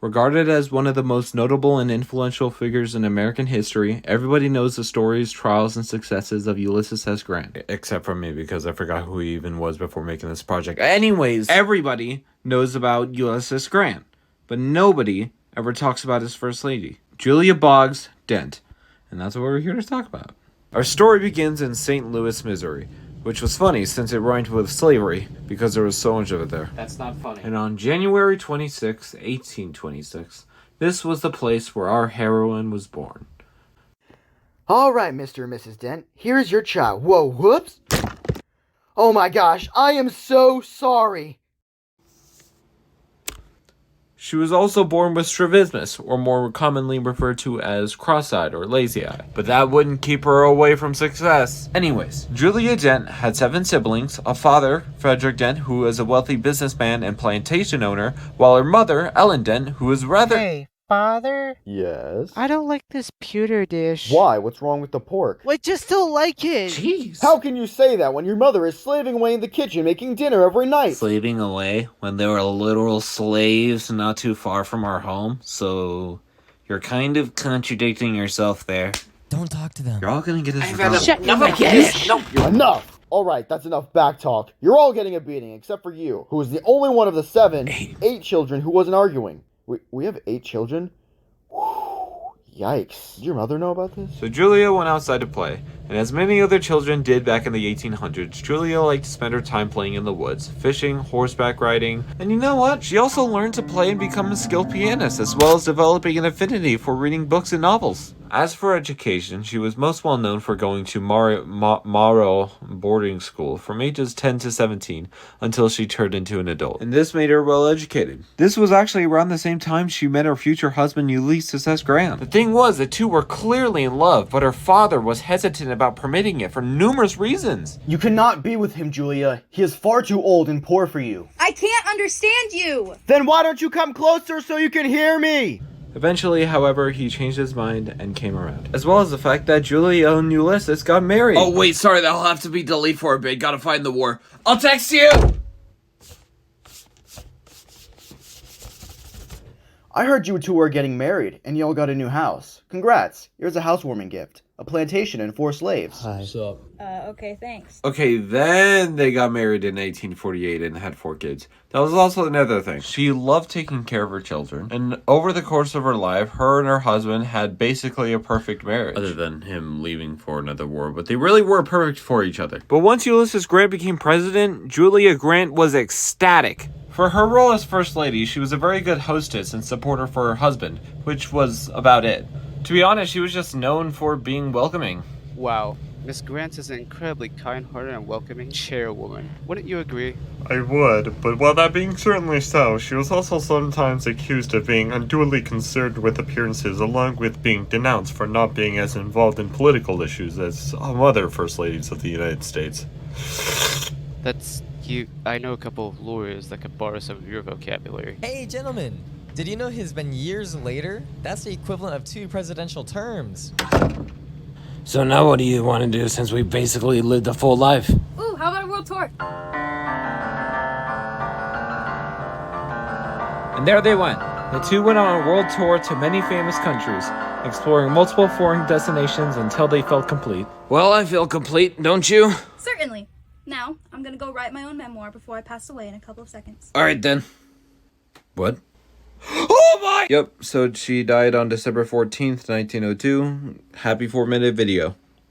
Regarded as one of the most notable and influential figures in American history, everybody knows the stories, trials, and successes of Ulysses S. Grant. Except for me, because I forgot who he even was before making this project. Anyways, everybody knows about Ulysses Grant, but nobody ever talks about his first lady, Julia Boggs Dent. And that's what we're here to talk about. Our story begins in St. Louis, Missouri, which was funny since it rhymed with slavery because there was so much of it there. That's not funny. And on January 26, 1826, this was the place where our heroine was born. All right, Mr. and Mrs. Dent, here's your child. Whoa, whoops. Oh my gosh, I am so sorry. She was also born with strabismus, or more commonly referred to as cross-eyed or lazy eye. But that wouldn't keep her away from success. Anyways, Julia Dent had 7 siblings, a father, Frederick Dent, who was a wealthy businessman and plantation owner, while her mother, Ellen Dent, who was rather... Hey, Father? Yes? I don't like this pewter dish. Why? What's wrong with the pork? I just don't like it. Jeez. How can you say that when your mother is slaving away in the kitchen making dinner every night? Slaving away when they were literal slaves not too far from our home, so you're kind of contradicting yourself there. Don't talk to them. You're all gonna get this. Shut your mouth. No. Enough! Alright, that's enough back talk. You're all getting a beating, except for you, who was the only one of the 8 children who wasn't arguing. We have 8 children? Yikes. Did your mother know about this? So Julia went outside to play, and as many other children did back in the 1800s, Julia liked to spend her time playing in the woods, fishing, horseback riding, and you know what? She also learned to play and become a skilled pianist, as well as developing an affinity for reading books and novels. As for education, she was most well known for going to Morrow boarding school from ages 10 to 17 until she turned into an adult. And this made her well educated. This was actually around the same time she met her future husband Ulysses S. Grant. The thing was, the two were clearly in love, but her father was hesitant about permitting it for numerous reasons. You cannot be with him, Julia. He is far too old and poor for you. I can't understand you! Then why don't you come closer so you can hear me? Eventually, however, he changed his mind and came around. As well as the fact that Julia and Ulysses got married. Oh, wait, sorry, that'll have to be delayed for a bit. Gotta find the war. I'll text you! I heard you two were getting married, and y'all got a new house. Congrats. Here's a housewarming gift. A plantation and 4 slaves. Hi. What's up? Okay, thanks. Okay, then they got married in 1848 and had 4 kids. That was also another thing. She loved taking care of her children, and over the course of her life, her and her husband had basically a perfect marriage. Other than him leaving for another war, but they really were perfect for each other. But once Ulysses Grant became president, Julia Grant was ecstatic. For her role as First Lady, she was a very good hostess and supporter for her husband, which was about it. To be honest, she was just known for being welcoming. Wow, Miss Grant is an incredibly kind-hearted and welcoming chairwoman. Wouldn't you agree? I would, but while that being certainly so, she was also sometimes accused of being unduly concerned with appearances, along with being denounced for not being as involved in political issues as some other First Ladies of the United States. That's cute. I know a couple of lawyers that could borrow some of your vocabulary. Hey, gentlemen! Did you know it's been years later? That's the equivalent of 2 presidential terms. So now what do you want to do since we basically lived a full life? Ooh, how about a world tour? And there they went. The two went on a world tour to many famous countries, exploring multiple foreign destinations until they felt complete. Well, I feel complete, don't you? Certainly. Now, I'm gonna go write my own memoir before I pass away in a couple of seconds. Alright then. What? Oh my! Yep, so she died on December 14th, 1902. Happy 4-minute video.